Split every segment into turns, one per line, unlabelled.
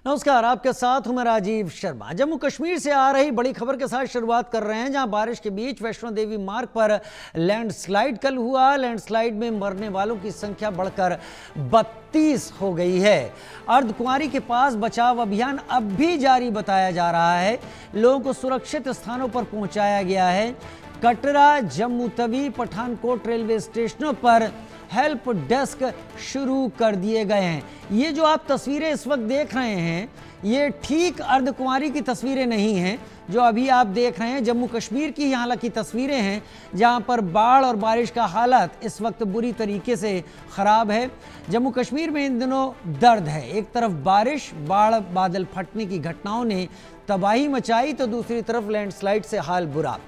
नमस्कार, आपके साथ हूं मैं राजीव शर्मा। जम्मू कश्मीर से आ रही बड़ी खबर के साथ शुरुआत कर रहे हैं, जहां बारिश के बीच वैष्णो देवी मार्ग पर लैंडस्लाइड कल हुआ। लैंडस्लाइड में मरने वालों की संख्या बढ़कर 32 हो गई है। अर्धकुंवारी के पास बचाव अभियान अब भी जारी बताया जा रहा है। लोगों को सुरक्षित स्थानों पर पहुंचाया गया है। कटरा, जम्मू तवी, पठानकोट रेलवे स्टेशनों पर हेल्प डेस्क शुरू कर दिए गए हैं। ये जो आप तस्वीरें इस वक्त देख रहे हैं, ये ठीक अर्धकुंवारी की तस्वीरें नहीं हैं जो अभी आप देख रहे हैं। जम्मू कश्मीर की ही हालांकि तस्वीरें हैं, जहां पर बाढ़ और बारिश का हालत इस वक्त बुरी तरीके से खराब है। जम्मू कश्मीर में इन दिनों दर्द है। एक तरफ बारिश, बाढ़, बादल फटने की घटनाओं ने तबाही मचाई, तो दूसरी तरफ लैंडस्लाइड से हाल बुरा।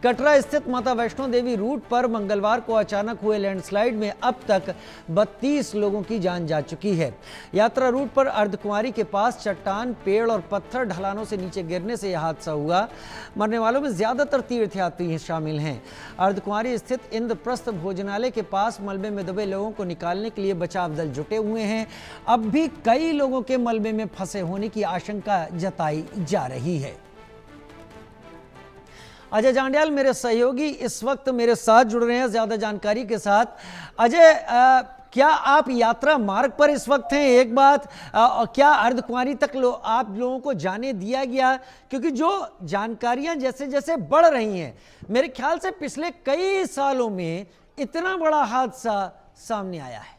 कटरा स्थित माता वैष्णो देवी रूट पर मंगलवार को अचानक हुए लैंडस्लाइड में अब तक 32 लोगों की जान जा चुकी है। यात्रा रूट पर अर्धकुंवारी के पास चट्टान, पेड़ और पत्थर ढलानों से नीचे गिरने से यह हादसा हुआ। मरने वालों में ज्यादातर तीर्थयात्री शामिल हैं। अर्धकुंवारी स्थित इंद्रप्रस्थ भोजनालय के पास मलबे में दबे लोगों को निकालने के लिए बचाव दल जुटे हुए हैं। अब भी कई लोगों के मलबे में फंसे होने की आशंका जताई जा रही है। अजय जांडियाल मेरे सहयोगी इस वक्त मेरे साथ जुड़ रहे हैं ज्यादा जानकारी के साथ। अजय, क्या आप यात्रा मार्ग पर इस वक्त हैं? एक बात, क्या अर्धकुंवारी तक आप लोगों को जाने दिया गया? क्योंकि जो जानकारियां जैसे जैसे बढ़ रही हैं, मेरे ख्याल से पिछले कई सालों में इतना बड़ा हादसा सामने आया है।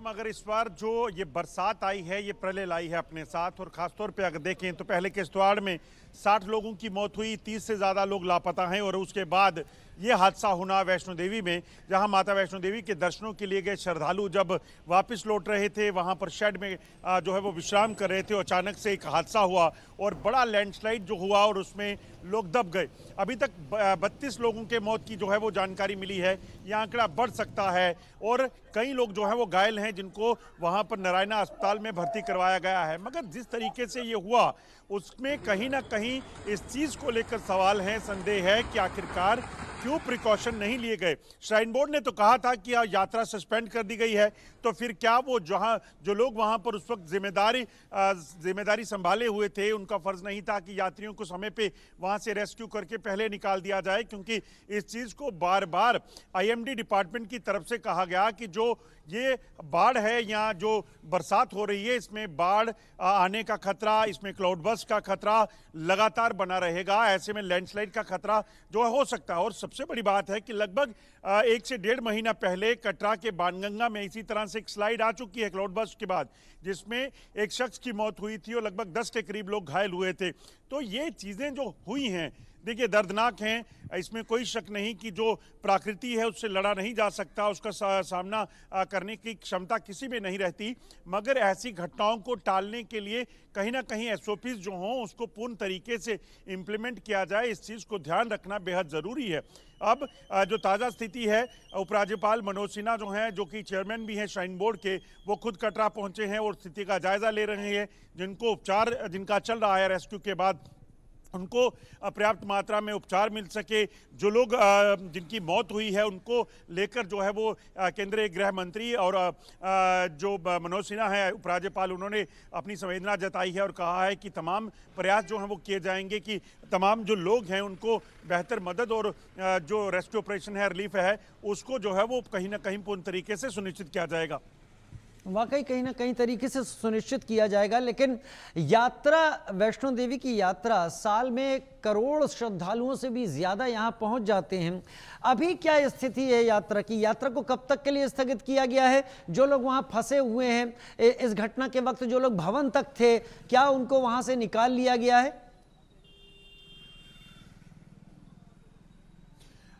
मगर इस बार जो ये बरसात आई है, ये प्रलय लाई है अपने साथ। और खासतौर पे अगर देखें तो पहले किश्तवाड़ में 60 लोगों की मौत हुई, 30 से ज़्यादा लोग लापता हैं। और उसके बाद ये हादसा होना वैष्णो देवी में, जहां माता वैष्णो देवी के दर्शनों के लिए गए श्रद्धालु जब वापस लौट रहे थे, वहां पर शेड में जो है वो विश्राम कर रहे थे, अचानक से एक हादसा हुआ और बड़ा लैंडस्लाइड जो हुआ और उसमें लोग दब गए। अभी तक 32 लोगों के मौत की जो है वो जानकारी मिली है। यह आंकड़ा बढ़ सकता है और कई लोग जो है वो घायल हैं, जिनको वहां पर नारायणा अस्पताल में भर्ती करवाया गया है। मगर जिस तरीके से ये हुआ उसमें कहीं ना कहीं इस चीज़ को लेकर सवाल है, संदेह है कि आखिरकार क्यों प्रिकॉशन नहीं लिए गए। श्राइन बोर्ड ने तो कहा था कि यात्रा सस्पेंड कर दी गई है, तो फिर क्या वो जो लोग वहां पर उस वक्त जिम्मेदारी संभाले हुए थे, उनका फर्ज नहीं था कि यात्रियों को समय पे वहां से रेस्क्यू करके पहले निकाल दिया जाए? क्योंकि इस चीज़ को बार बार आईएमडी डिपार्टमेंट की तरफ से कहा गया कि जो ये बाढ़ है या जो बरसात हो रही है, इसमें बाढ़ आने का खतरा, इसमें क्लाउड बर्स्ट का खतरा लगातार बना रहेगा। ऐसे में लैंडस्लाइड का खतरा जो हो सकता है। और सबसे बड़ी बात है कि लगभग 1 से 1.5 महीना पहले कटरा के बाणगंगा में इसी तरह से एक स्लाइड आ चुकी है क्लाउड बर्स्ट के बाद, जिसमें एक शख्स की मौत हुई थी और लगभग 10 के करीब लोग घायल हुए थे। तो ये चीज़ें जो हुई हैं, देखिए, दर्दनाक हैं। इसमें कोई शक नहीं कि जो प्रकृति है उससे लड़ा नहीं जा सकता, उसका सामना करने की क्षमता किसी में नहीं रहती। मगर ऐसी घटनाओं को टालने के लिए कहीं ना कहीं एसओपीज जो हों उसको पूर्ण तरीके से इम्प्लीमेंट किया जाए। इस चीज़ को ध्यान रखना बेहद ज़रूरी है। अब जो ताज़ा स्थिति है, उपराज्यपाल मनोज सिन्हा जो हैं, जो कि चेयरमैन भी हैं श्राइन बोर्ड के, वो खुद कटरा पहुँचे हैं और स्थिति का जायज़ा ले रहे हैं। जिनका चल रहा है रेस्क्यू के बाद, उनको पर्याप्त मात्रा में उपचार मिल सके। जो लोग जिनकी मौत हुई है उनको लेकर जो है वो केंद्रीय गृह मंत्री और जो मनोज सिन्हा है उपराज्यपाल, उन्होंने अपनी संवेदना जताई है और कहा है कि तमाम प्रयास जो हैं वो किए जाएंगे कि तमाम जो लोग हैं उनको बेहतर मदद और जो रेस्क्यू ऑपरेशन है, रिलीफ है, उसको जो है वो कहीं ना कहीं पूर्ण तरीके से सुनिश्चित किया जाएगा।
वाकई कहीं ना कहीं तरीके से सुनिश्चित किया जाएगा। लेकिन यात्रा, वैष्णो देवी की यात्रा, साल में करोड़ श्रद्धालुओं से भी ज्यादा यहां पहुंच जाते हैं। अभी क्या स्थिति है यात्रा की? यात्रा को कब तक के लिए स्थगित किया गया है? जो लोग वहां फंसे हुए हैं इस घटना के वक्त, जो लोग भवन तक थे, क्या उनको वहां से निकाल लिया गया है?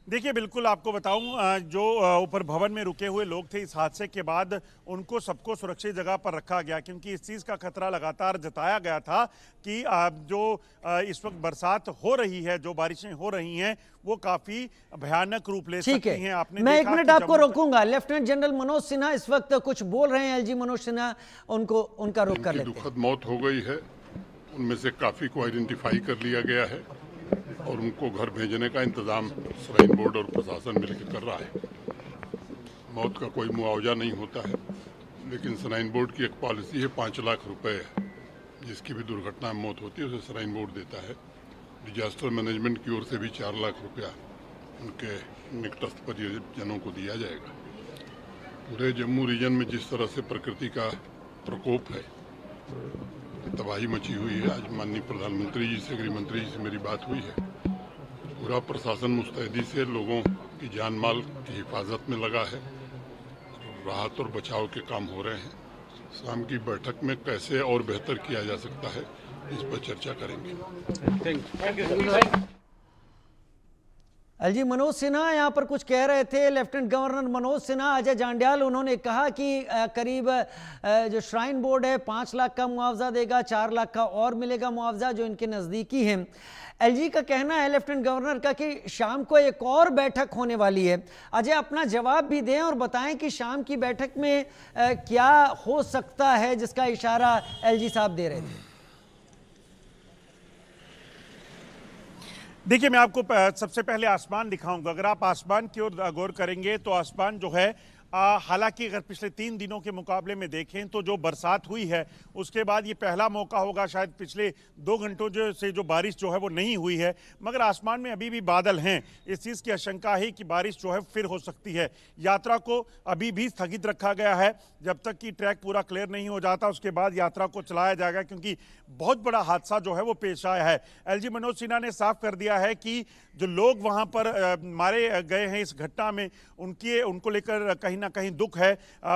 देखिए, बिल्कुल आपको बताऊं, जो ऊपर भवन में रुके हुए लोग थे, इस हादसे के बाद उनको सबको सुरक्षित जगह पर रखा गया, क्योंकि इस चीज़ का खतरा लगातार जताया गया था कि जो इस वक्त बरसात हो रही है, जो बारिशें हो रही हैं, वो काफ़ी भयानक रूप ले सकती हैं। आपने
मैं 1 मिनट आपको रोकूंगा। लेफ्टिनेंट जनरल मनोज सिन्हा इस वक्त कुछ बोल रहे हैं। एलजी मनोज सिन्हा, उनका रोक कर लेते हैं।
दुखद मौत हो गई है, उनमें से काफ़ी को आइडेंटिफाई कर लिया गया है और उनको घर भेजने का इंतज़ाम श्राइन बोर्ड और प्रशासन मिलकर कर रहा है। मौत का कोई मुआवजा नहीं होता है, लेकिन श्राइन बोर्ड की एक पॉलिसी है 5 लाख रुपए जिसकी भी दुर्घटना में मौत होती है उसे श्राइन बोर्ड देता है। डिजास्टर मैनेजमेंट की ओर से भी 4 लाख रुपया उनके निकटस्थ परिजनों को दिया जाएगा। पूरे जम्मू रीजन में जिस तरह से प्रकृति का प्रकोप है, तबाही मची हुई है, आज माननीय प्रधानमंत्री जी से, गृह मंत्री जी से मेरी बात हुई है। पूरा प्रशासन मुस्तैदी से लोगों की जान माल की हिफाजत में लगा है, राहत और बचाव के काम हो रहे हैं। शाम की बैठक में कैसे और बेहतर किया जा सकता है, इस पर चर्चा करेंगे।
एलजी मनोज सिन्हा यहाँ पर कुछ कह रहे थे। लेफ्टिनेंट गवर्नर मनोज सिन्हा, अजय जांड्याल, उन्होंने कहा कि करीब जो श्राइन बोर्ड है 5 लाख का मुआवजा देगा, 4 लाख का और मिलेगा मुआवजा जो इनके नज़दीकी हैं। एलजी का कहना है, लेफ्टिनेंट गवर्नर का, कि शाम को एक और बैठक होने वाली है। अजय अपना जवाब भी दें और बताएं कि शाम की बैठक में क्या हो सकता है जिसका इशारा एलजी साहब दे रहे थे।
देखिए, मैं आपको सबसे पहले आसमान दिखाऊंगा। अगर आप आसमान की ओर गौर करेंगे तो आसमान जो है, हालांकि अगर पिछले 3 दिनों के मुकाबले में देखें तो जो बरसात हुई है उसके बाद ये पहला मौका होगा शायद पिछले 2 घंटों से जो बारिश जो है वो नहीं हुई है, मगर आसमान में अभी भी बादल हैं। इस चीज़ की आशंका है कि बारिश जो है फिर हो सकती है। यात्रा को अभी भी स्थगित रखा गया है जब तक कि ट्रैक पूरा क्लियर नहीं हो जाता, उसके बाद यात्रा को चलाया जाएगा, क्योंकि बहुत बड़ा हादसा जो है वो पेश आया है। एलजी मनोज सिन्हा ने साफ कर दिया है कि जो लोग वहाँ पर मारे गए हैं इस घटना में, उनको लेकर कहीं ना कहीं दुख है।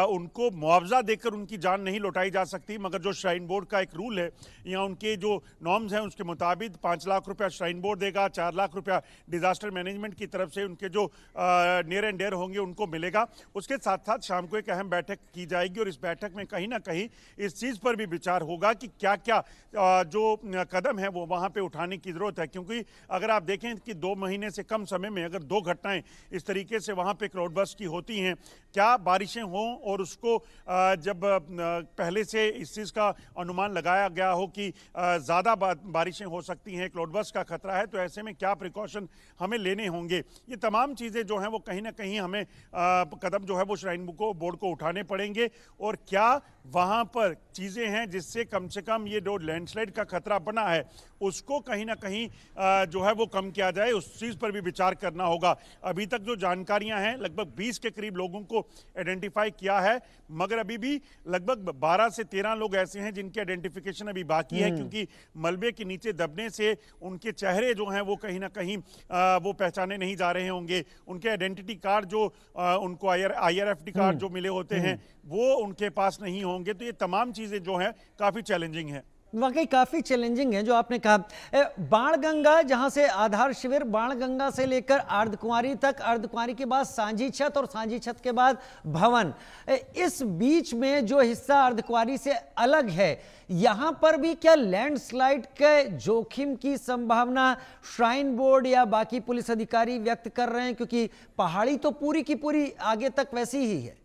उनको मुआवजा देकर उनकी जान नहीं लौटाई जा सकती, मगर जो श्राइन बोर्ड का एक रूल है या उनके जो नॉर्म्स हैं उसके मुताबिक 5 लाख रुपया श्राइन बोर्ड देगा, 4 लाख रुपया डिजास्टर मैनेजमेंट की तरफ से उनके जो नियर एंड डियर होंगे उनको मिलेगा। उसके साथ साथ शाम को एक अहम बैठक की जाएगी और इस बैठक में कहीं ना कहीं इस चीज़ पर भी विचार होगा कि क्या क्या जो कदम है वो वहाँ पर उठाने की ज़रूरत है। क्योंकि अगर आप देखें कि 2 महीने से कम समय में अगर 2 घटनाएं इस तरीके से वहाँ पे क्लाउड बर्स्ट की होती हैं, क्या बारिशें हों और उसको जब पहले से इस चीज़ का अनुमान लगाया गया हो कि ज़्यादा बारिशें हो सकती हैं, क्लाउड बर्स्ट का खतरा है, तो ऐसे में क्या प्रिकॉशन हमें लेने होंगे, ये तमाम चीज़ें जो हैं वो कहीं ना कहीं हमें कदम जो है वो श्राइन बोर्ड को उठाने पड़ेंगे। और क्या वहाँ पर चीज़ें हैं जिससे कम से कम ये जो लैंडस्लाइड का खतरा बना है उसको कहीं ना कहीं जो है वो कम किया जाए, उस चीज़ पर भी विचार करना होगा। अभी तक जो जानकारियां हैं, लगभग 20 के करीब लोगों को आइडेंटिफाई किया है, मगर अभी भी लगभग 12 से 13 लोग ऐसे हैं जिनकी आइडेंटिफिकेशन अभी बाकी है, क्योंकि मलबे के नीचे दबने से उनके चेहरे जो हैं वो कहीं ना कहीं वो पहचाने नहीं जा रहे होंगे। उनके आइडेंटिटी कार्ड जो उनको IRFD कार्ड जो मिले होते हैं वो उनके पास नहीं होंगे। तो ये तमाम चीज़ें जो हैं काफ़ी चैलेंजिंग हैं,
वाकई काफ़ी चैलेंजिंग है जो आपने कहा। बाणगंगा, जहां से आधार शिविर बाणगंगा से लेकर अर्धकुंवारी तक, अर्धकुंवारी के बाद सांझी छत और सांझी छत के बाद भवन, इस बीच में जो हिस्सा अर्धकुंवारी से अलग है, यहां पर भी क्या लैंडस्लाइड के जोखिम की संभावना श्राइन बोर्ड या बाकी पुलिस अधिकारी व्यक्त कर रहे हैं? क्योंकि पहाड़ी तो पूरी की पूरी आगे तक वैसी ही है।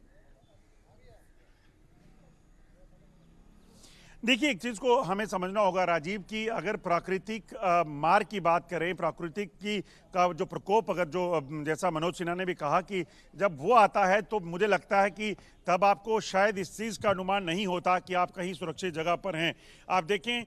देखिए, एक चीज़ को हमें समझना होगा राजीव, कि अगर प्राकृतिक मार की बात करें, प्राकृतिक की का जो प्रकोप, अगर जो जैसा मनोज सिन्हा ने भी कहा कि जब वो आता है तो मुझे लगता है कि तब आपको शायद इस चीज़ का अनुमान नहीं होता कि आप कहीं सुरक्षित जगह पर हैं। आप देखें,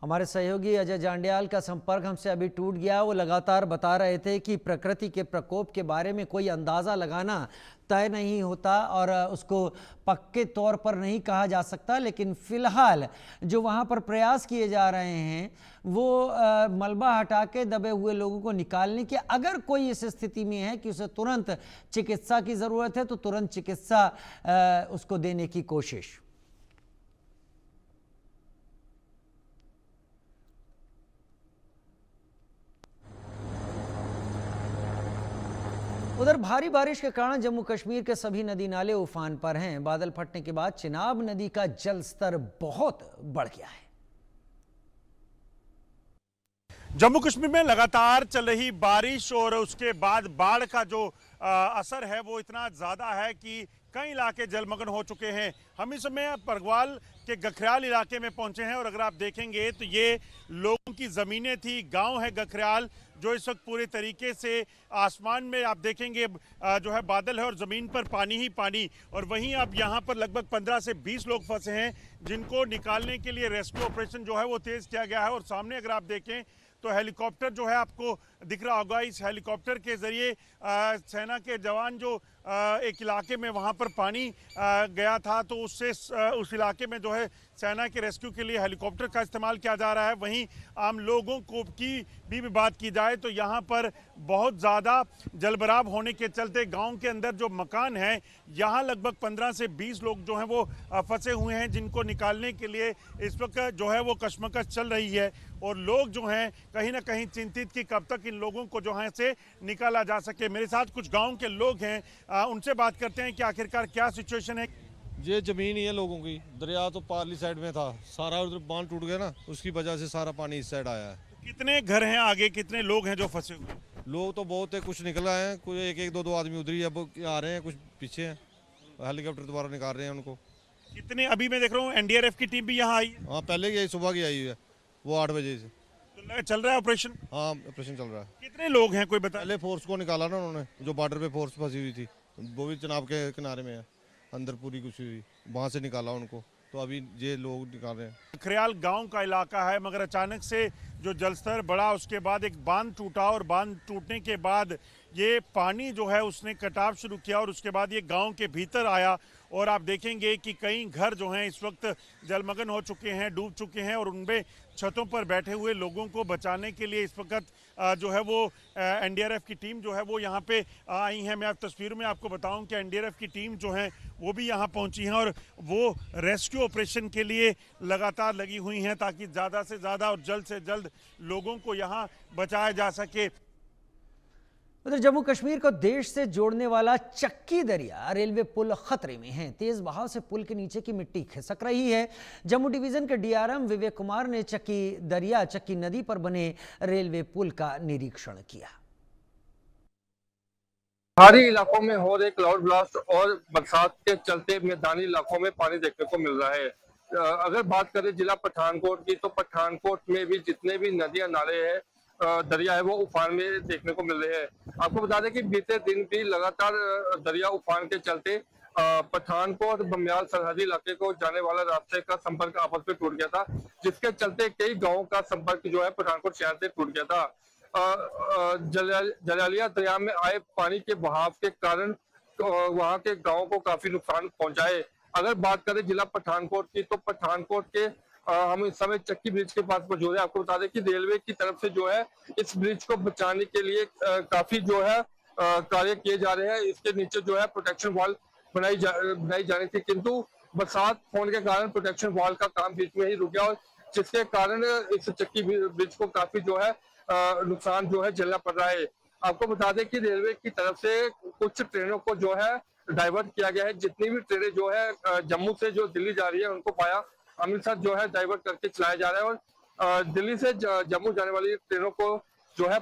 हमारे सहयोगी अजय जांड्याल का संपर्क हमसे अभी टूट गया। वो लगातार बता रहे थे कि प्रकृति के प्रकोप के बारे में कोई अंदाज़ा लगाना तय नहीं होता और उसको पक्के तौर पर नहीं कहा जा सकता, लेकिन फ़िलहाल जो वहाँ पर प्रयास किए जा रहे हैं वो मलबा हटा के दबे हुए लोगों को निकालने की, अगर कोई इस स्थिति में है कि उसे तुरंत चिकित्सा की ज़रूरत है तो तुरंत चिकित्सा उसको देने की कोशिश। उधर भारी बारिश के कारण जम्मू कश्मीर के सभी नदी नाले उफान पर हैं। बादल फटने के बाद चिनाब नदी का जल स्तर बहुत बढ़ गया है।
जम्मू कश्मीर में लगातार चल रही बारिश और उसके बाद बाढ़ का जो असर है वो इतना ज़्यादा है कि कई इलाके जलमग्न हो चुके हैं। हम इस समय परगवाल के गखरियाल इलाके में पहुंचे हैं और अगर आप देखेंगे तो ये लोगों की ज़मीनें थी, गांव है गखरियाल, जो इस वक्त पूरे तरीके से आसमान में आप देखेंगे जो है बादल है और ज़मीन पर पानी ही पानी। और वहीं अब यहाँ पर लगभग 15 से 20 लोग फंसे हैं जिनको निकालने के लिए रेस्क्यू ऑपरेशन जो है वो तेज़ किया गया है। और सामने अगर आप देखें तो हेलीकॉप्टर जो है आपको दिख रहा होगा, इस हेलीकॉप्टर के ज़रिए सेना के जवान जो एक इलाके में वहाँ पर पानी गया था तो उससे उस इलाके में जो है सेना के रेस्क्यू के लिए हेलीकॉप्टर का इस्तेमाल किया जा रहा है। वहीं आम लोगों को की भी बात की जाए तो यहाँ पर बहुत ज़्यादा जलभराव होने के चलते गांव के अंदर जो मकान है यहाँ लगभग 15 से 20 लोग जो हैं वो फंसे हुए हैं जिनको निकालने के लिए इस वक्त जो है वो कशमकश चल रही है। और लोग जो हैं कहीं ना कहीं चिंतित कि कब तक इन लोगों को जो है से निकाला जा सके। मेरे साथ कुछ गाँव के लोग हैं, उनसे बात करते हैं कि आखिरकार क्या सिचुएशन है।
ये जमीन ही है लोगों की, दरिया तो पारली साइड में था, सारा उधर बांध टूट गया ना, उसकी वजह से सारा पानी इस साइड आया है।
कितने घर हैं आगे, कितने लोग हैं जो फंसे हुए?
लोग तो बहुत है, कुछ निकल आए हैं, कुछ एक दो आदमी उधर ही अब आ रहे हैं, कुछ पीछे हैं, हेलीकॉप्टर दोबारा निकाल रहे हैं उनको।
कितने अभी मैं देख रहा हूँ एनडीआरएफ की टीम भी यहाँ आई है?
हाँ, पहले की सुबह की आई हुई है, वो 8 बजे से।
तो चल रहा है ऑपरेशन?
हाँ, ऑपरेशन चल रहा है।
कितने लोग हैं कोई बता?
पहले फोर्स को निकाला ना उन्होंने, जो बॉर्डर पे फोर्स फंसी हुई थी, वो भी चनाब के किनारे में है, अंदर पूरी घुसी हुई, वहाँ से निकाला उनको, तो अभी ये लोग निकाल रहे हैं।
खरियाल गांव का इलाका है मगर अचानक से जो जलस्तर बढ़ा उसके बाद एक बांध टूटा और बांध टूटने के बाद ये पानी जो है उसने कटाव शुरू किया और उसके बाद ये गांव के भीतर आया। और आप देखेंगे कि कई घर जो हैं इस वक्त जलमग्न हो चुके हैं, डूब चुके हैं और उनमें छतों पर बैठे हुए लोगों को बचाने के लिए इस वक्त जो है वो एनडीआरएफ की टीम जो है वो यहाँ पे आई है। मैं आप तस्वीर में आपको बताऊं कि एनडीआरएफ की टीम जो है वो भी यहाँ पहुँची हैं और वो रेस्क्यू ऑपरेशन के लिए लगातार लगी हुई हैं ताकि ज़्यादा से ज़्यादा और जल्द से जल्द लोगों को यहाँ बचाया जा सके।
उधर जम्मू कश्मीर को देश से जोड़ने वाला चक्की दरिया रेलवे पुल खतरे में है। तेज बहाव से पुल के नीचे की मिट्टी खिसक रही है। जम्मू डिवीजन के डीआरएम विवेक कुमार ने चक्की नदी पर बने रेलवे पुल का निरीक्षण किया।
पहाड़ी इलाकों में हो रहे क्लाउड ब्लास्ट और बरसात के चलते मैदानी इलाकों में पानी देखने को मिल रहा है। अगर बात करें जिला पठानकोट की तो पठानकोट में भी जितने भी नदियां नाले हैं दरिया है वो उफान में देखने को मिल रहे हैं। आपको बता दें कि बीते दिन भी लगातार दरिया उफान के चलते पठानकोट बमियाल सरहदी इलाके को जाने वाला रास्ते का संपर्क आपस में टूट गया था, जिसके चलते कई गांवों का संपर्क जो है पठानकोट शहर से टूट गया था। जलालिया दरिया में आए पानी के बहाव के कारण वहां के गांवों को काफी नुकसान पहुंचा है। अगर बात करें जिला पठानकोट की तो पठानकोट के हम इस समय चक्की ब्रिज के पास मौजूद है। आपको बता दें कि रेलवे की तरफ से जो है इस ब्रिज को बचाने के लिए काफी जो है कार्य किए जा रहे हैं। इसके नीचे जो है प्रोटेक्शन वॉल बनाई जानी थी, किंतु बरसात होने के कारण प्रोटेक्शन वॉल का काम बीच में ही रुक गया और जिसके कारण इस चक्की ब्रिज को काफी जो है नुकसान जो है झेलना पड़ रहा है। आपको बता दें कि रेलवे की तरफ से कुछ ट्रेनों को जो है डाइवर्ट किया गया है। जितनी भी ट्रेनें जो है जम्मू से जो दिल्ली जा रही है उनको पाया अमृतसर जो है डाइवर्ट करके चलाया जा रहा है और दिल्ली से जम्मू जाने वाली ट्रेनों को जो है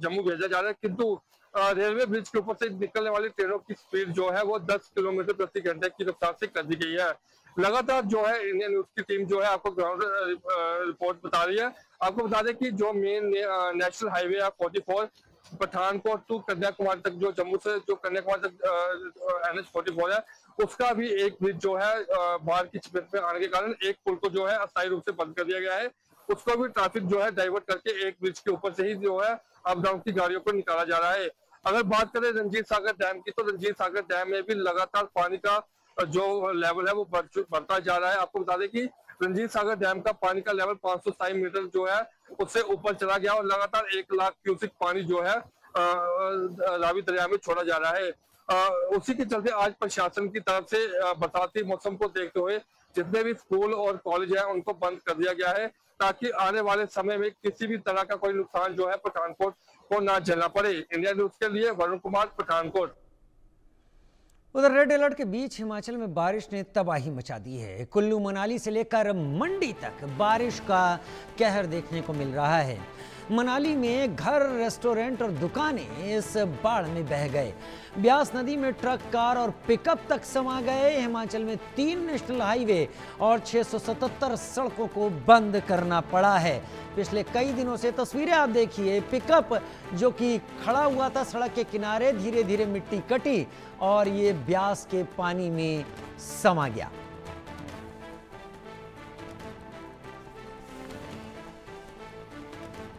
जम्मू भेजा जा रहा है, किंतु रेलवे ब्रिज के ऊपर से निकलने वाली ट्रेनों की स्पीड जो है वो 10 किलोमीटर प्रति घंटे की रफ्तार से कर दी गई है। लगातार जो है इंडियन न्यूज की टीम जो है आपको ग्राउंड रिपोर्ट बता रही है। आपको बता दें कि जो मेन नेशनल हाईवे है 44 पठानकोट टू कन्याकुमारी तक, जो जम्मू से जो कन्याकुमारी तक NH 44 है, उसका भी एक ब्रिज जो है बाढ़ की चपेट में आने के कारण एक पुल को जो है अस्थायी रूप से बंद कर दिया गया है। उसको भी ट्रैफिक जो है डाइवर्ट करके एक ब्रिज के ऊपर से ही जो है अप डाउन की गाड़ियों को निकाला जा रहा है। अगर बात करें रंजीत सागर डैम की तो रंजीत सागर डैम में भी लगातार पानी का जो लेवल है वो बढ़ता जा रहा है। आपको बता दें कि रंजीत सागर डैम का पानी का लेवल 527 मीटर जो है उससे ऊपर चला गया और लगातार 1 लाख क्यूसिक पानी जो है रावी दरिया में छोड़ा जा रहा है। उसी के चलते आज प्रशासन की तरफ से बरसाती मौसम को देखते हुए जितने भी स्कूल और कॉलेज हैं उनको बंद कर दिया गया है ताकि आने वाले समय में किसी भी तरह का कोई नुकसान जो है पठानकोट को ना झेलना पड़े। इंडिया न्यूज के लिए वरुण कुमार, पठानकोट।
उधर रेड अलर्ट के बीच हिमाचल में बारिश ने तबाही मचा दी है। कुल्लू मनाली से लेकर मंडी तक बारिश का कहर देखने को मिल रहा है। मनाली में घर, रेस्टोरेंट और दुकानें इस बाढ़ में बह गए। ब्यास नदी में ट्रक, कार और पिकअप तक समा गए। हिमाचल में 3 नेशनल हाईवे और 677 सड़कों को बंद करना पड़ा है। पिछले कई दिनों से तस्वीरें आप देखिए, पिकअप जो कि खड़ा हुआ था सड़क के किनारे, धीरे धीरे मिट्टी कटी और ये ब्यास के पानी में समा गया।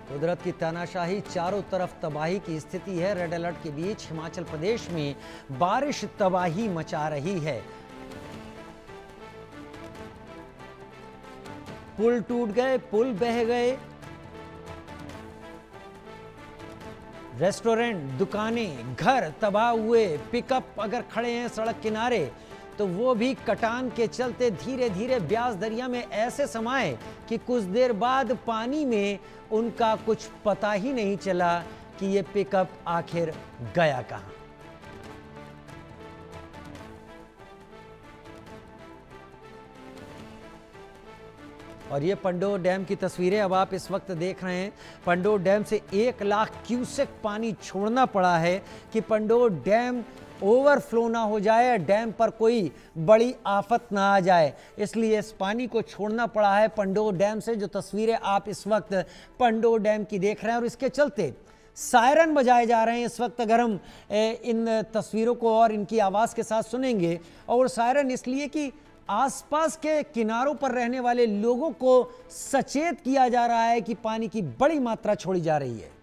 कुदरत की तानाशाही, चारों तरफ तबाही की स्थिति है। रेड अलर्ट के बीच हिमाचल प्रदेश में बारिश तबाही मचा रही है। पुल टूट गए, पुल बह गए, रेस्टोरेंट, दुकानें, घर तबाह हुए। पिकअप अगर खड़े हैं सड़क किनारे तो वो भी कटान के चलते धीरे धीरे ब्यास दरिया में ऐसे समाये कि कुछ देर बाद पानी में उनका कुछ पता ही नहीं चला कि ये पिकअप आखिर गया कहां। और ये पंडोर डैम की तस्वीरें अब आप इस वक्त देख रहे हैं। पंडोर डैम से 1 लाख क्यूसेक पानी छोड़ना पड़ा है कि पंडोर डैम ओवरफ्लो ना हो जाए, डैम पर कोई बड़ी आफत ना आ जाए, इसलिए इस पानी को छोड़ना पड़ा है पंडोर डैम से। जो तस्वीरें आप इस वक्त पंडोर डैम की देख रहे हैं, और इसके चलते सायरन बजाए जा रहे हैं इस वक्त। अगर हम इन तस्वीरों को और इनकी आवाज़ के साथ सुनेंगे, और सायरन इसलिए कि आसपास के किनारों पर रहने वाले लोगों को सचेत किया जा रहा है कि पानी की बड़ी मात्रा छोड़ी जा रही है।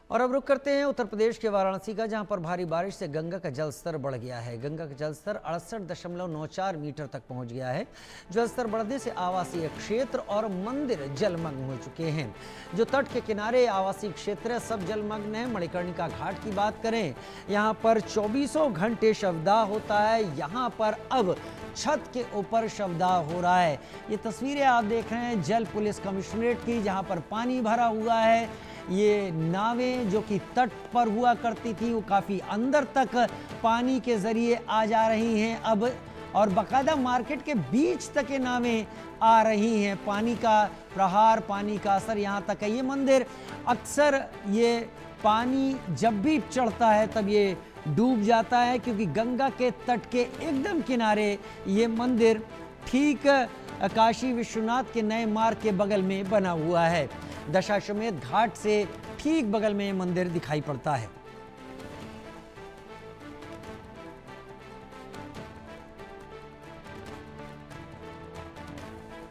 और अब रुक करते हैं उत्तर प्रदेश के वाराणसी का, जहां पर भारी बारिश से गंगा का जलस्तर बढ़ गया है। गंगा का जलस्तर 68.94 मीटर तक पहुंच गया है। जलस्तर बढ़ने से आवासीय क्षेत्र और मंदिर जलमग्न हो चुके हैं। जो तट के किनारे आवासीय क्षेत्र है सब जलमग्न है। मणिकर्णिका घाट की बात करें, यहां पर 24 घंटे शवदाह होता है। यहां पर अब छत के ऊपर शवदाह हो रहा है। ये तस्वीरें आप देख रहे हैं जल पुलिस कमिश्नरेट की, जहां पर पानी भरा हुआ है। ये नावें जो कि तट पर हुआ करती थी वो काफ़ी अंदर तक पानी के ज़रिए आ जा रही हैं अब, और बाकायदा मार्केट के बीच तक ये नावें आ रही हैं। पानी का प्रहार, पानी का असर यहाँ तक है। ये मंदिर अक्सर ये पानी जब भी चढ़ता है तब ये डूब जाता है, क्योंकि गंगा के तट के एकदम किनारे ये मंदिर ठीक काशी विश्वनाथ के नए मार्ग के बगल में बना हुआ है। दशाश्वमेध घाट से ठीक बगल में मंदिर दिखाई पड़ता है।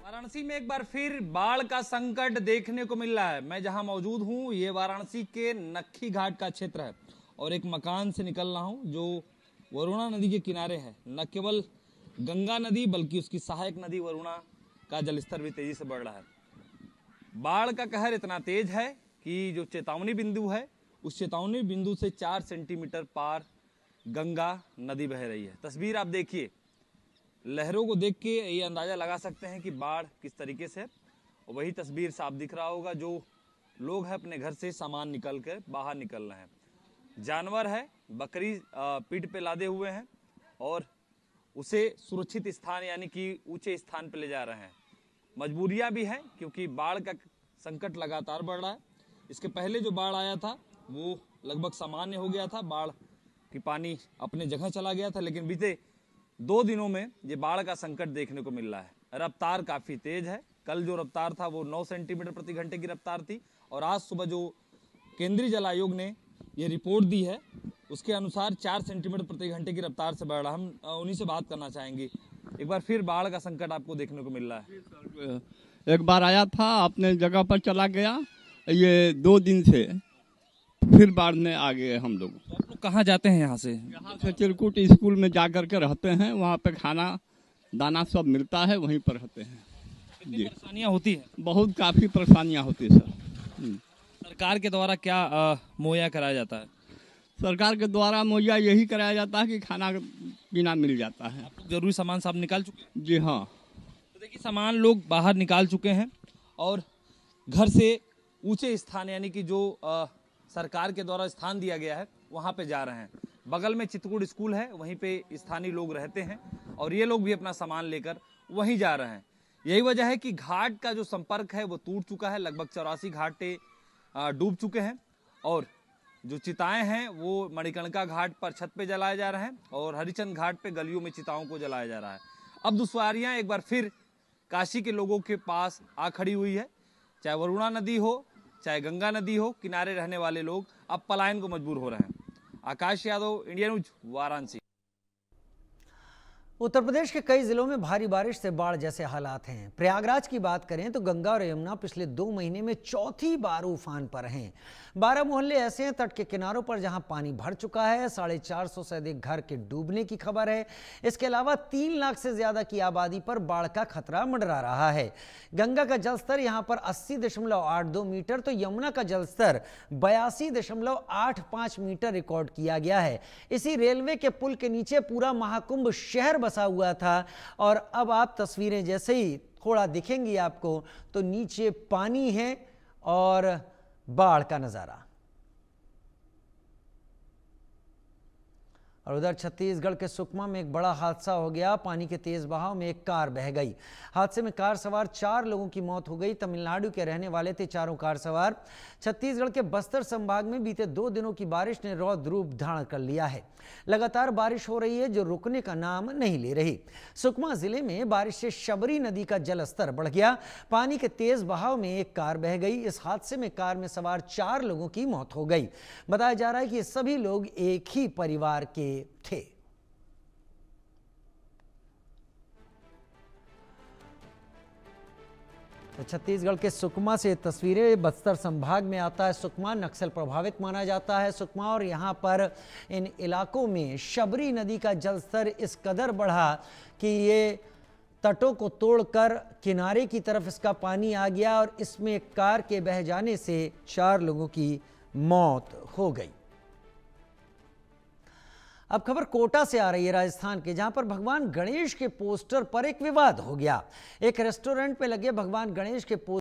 वाराणसी में एक बार फिर बाढ़ का संकट देखने को मिल रहा है। मैं जहां मौजूद हूं ये वाराणसी के नक्खी घाट का क्षेत्र है, और एक मकान से निकल रहा हूं जो वरुणा नदी के किनारे है। न केवल गंगा नदी बल्कि उसकी सहायक नदी वरुणा का जलस्तर भी तेजी से बढ़ रहा है। बाढ़ का कहर इतना तेज है कि जो चेतावनी बिंदु है उस चेतावनी बिंदु से 4 सेंटीमीटर पार गंगा नदी बह रही है। तस्वीर आप देखिए, लहरों को देख के ये अंदाजा लगा सकते हैं कि बाढ़ किस तरीके से है। और वही तस्वीर साफ दिख रहा होगा, जो लोग हैं अपने घर से सामान निकल कर बाहर निकल रहे हैं। जानवर है, बकरी पीठ पे लादे हुए हैं और उसे सुरक्षित स्थान यानी कि ऊंचे स्थान पे ले जा रहे हैं। मजबूरियां भी हैं क्योंकि बाढ़ का संकट लगातार बढ़ रहा है। इसके पहले जो बाढ़ आया था वो लगभग सामान्य हो गया था, बाढ़ की पानी अपने जगह चला गया था, लेकिन बीते 2 दिनों में ये बाढ़ का संकट देखने को मिल रहा है। रफ्तार काफी तेज है। कल जो रफ्तार था वो 9 सेंटीमीटर प्रति घंटे की रफ्तार थी, और आज सुबह जो केंद्रीय जल आयोग ने ये रिपोर्ट दी है उसके अनुसार 4 सेंटीमीटर प्रति घंटे की रफ्तार से बढ़ रहा। हम उन्हीं से बात करना चाहेंगे। एक बार फिर बाढ़ का संकट आपको देखने को मिल रहा है।
एक बार आया था, अपने जगह पर चला गया। ये 2 दिन से फिर बाढ़ में आ गए हम लोग।
तो आप लोग कहाँ जाते हैं यहाँ से?
यहाँ से चिरकुट स्कूल में जा करके रहते हैं, वहाँ पे खाना दाना सब मिलता है, वहीं पर रहते हैं।
कितनी परेशानियाँ होती हैं?
बहुत काफ़ी परेशानियाँ होती है सर।
सरकार के द्वारा क्या मुहैया कराया जाता है?
सरकार के द्वारा मुहैया यही कराया जाता है कि खाना पीना मिल जाता है।
आप जरूरी सामान सब निकाल चुके हैं?
जी हाँ।
तो देखिए, सामान लोग बाहर निकाल चुके हैं और घर से ऊंचे स्थान यानी कि जो सरकार के द्वारा स्थान दिया गया है वहां पे जा रहे हैं। बगल में चित्रकूट स्कूल है, वहीं पे स्थानीय लोग रहते हैं और ये लोग भी अपना सामान लेकर वहीं जा रहे हैं। यही वजह है कि घाट का जो संपर्क है वो टूट चुका है। लगभग 84 घाटे डूब चुके हैं और जो चिताएं हैं वो मणिकर्णिका घाट पर छत पे जलाए जा रहे हैं और हरिचंद घाट पे गलियों में चिताओं को जलाया जा रहा है। अब दुश्वारियां एक बार फिर काशी के लोगों के पास आ खड़ी हुई है। चाहे वरुणा नदी हो, चाहे गंगा नदी हो, किनारे रहने वाले लोग अब पलायन को मजबूर हो रहे हैं। आकाश यादव, इंडिया न्यूज, वाराणसी।
उत्तर प्रदेश के कई जिलों में भारी बारिश से बाढ़ जैसे हालात हैं। प्रयागराज की बात करें तो गंगा और यमुना पिछले 2 महीने में चौथी बार उफान पर हैं। 12 मोहल्ले ऐसे हैं तट के किनारों पर जहां पानी भर चुका है। 450 से अधिक घर के डूबने की खबर है। इसके अलावा 3 लाख से ज्यादा की आबादी पर बाढ़ का खतरा मंडरा रहा है। गंगा का जलस्तर यहां पर 80.82 मीटर तो यमुना का जलस्तर 82.85 मीटर रिकॉर्ड किया गया है। इसी रेलवे के पुल के नीचे पूरा महाकुंभ शहर बसा हुआ था और अब आप तस्वीरें जैसे ही थोड़ा दिखेंगी आपको तो नीचे पानी है और बाढ़ का नजारा। और उधर छत्तीसगढ़ के सुकमा में एक बड़ा हादसा हो गया। पानी के तेज बहाव में एक कार बह गई। हादसे में कार सवार 4 लोगों की मौत हो गई। तमिलनाडु के रहने वाले थे चारों कार सवार। छत्तीसगढ़ के बस्तर संभाग में बीते 2 दिनों की बारिश ने रौद्र रूप धारण कर लिया है। लगातार बारिश हो रही है जो रुकने का नाम नहीं ले रही। सुकमा जिले में बारिश से शबरी नदी का जलस्तर बढ़ गया। पानी के तेज बहाव में एक कार बह गई। इस हादसे में कार में सवार 4 लोगों की मौत हो गई। बताया जा रहा है कि ये सभी लोग एक ही परिवार के थे। तो छत्तीसगढ़ के सुकमा से तस्वीरें। बस्तर संभाग में आता है सुकमा, नक्सल प्रभावित माना जाता है सुकमा और यहाँ पर इन इलाकों में शबरी नदी का जलस्तर इस कदर बढ़ा कि ये तटों को तोड़कर किनारे की तरफ इसका पानी आ गया और इसमें कार के बह जाने से 4 लोगों की मौत हो गई। अब खबर कोटा से आ रही है, राजस्थान के, जहां पर भगवान गणेश के पोस्टर पर एक विवाद हो गया। एक रेस्टोरेंट में लगे भगवान गणेश के पोस्टर